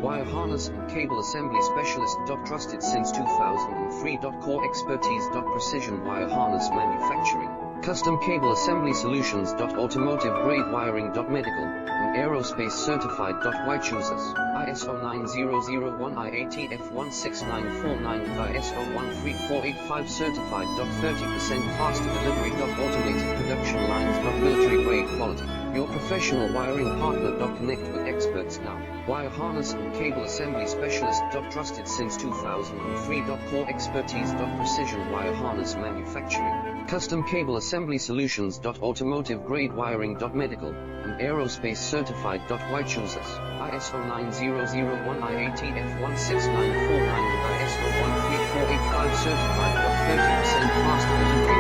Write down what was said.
Wire harness and cable assembly specialist. Trusted since 2003. Core expertise. Precision wire harness manufacturing. Custom cable assembly solutions. Automotive grade wiring. Medical and aerospace certified. Why choose us? ISO 9001 IATF 16949 ISO 13485 certified. 30% faster delivery. Automated production lines. Military grade quality. Your professional wiring partner. Connect with experts now. Wire harness and cable assembly specialist. Trusted since 2003. Core expertise. Precision wire harness manufacturing. Custom cable assembly solutions. Automotive grade wiring. Medical and aerospace certified. Why choose us? ISO 9001 IATF 16949 ISO 13485 certified. 30% faster delivery.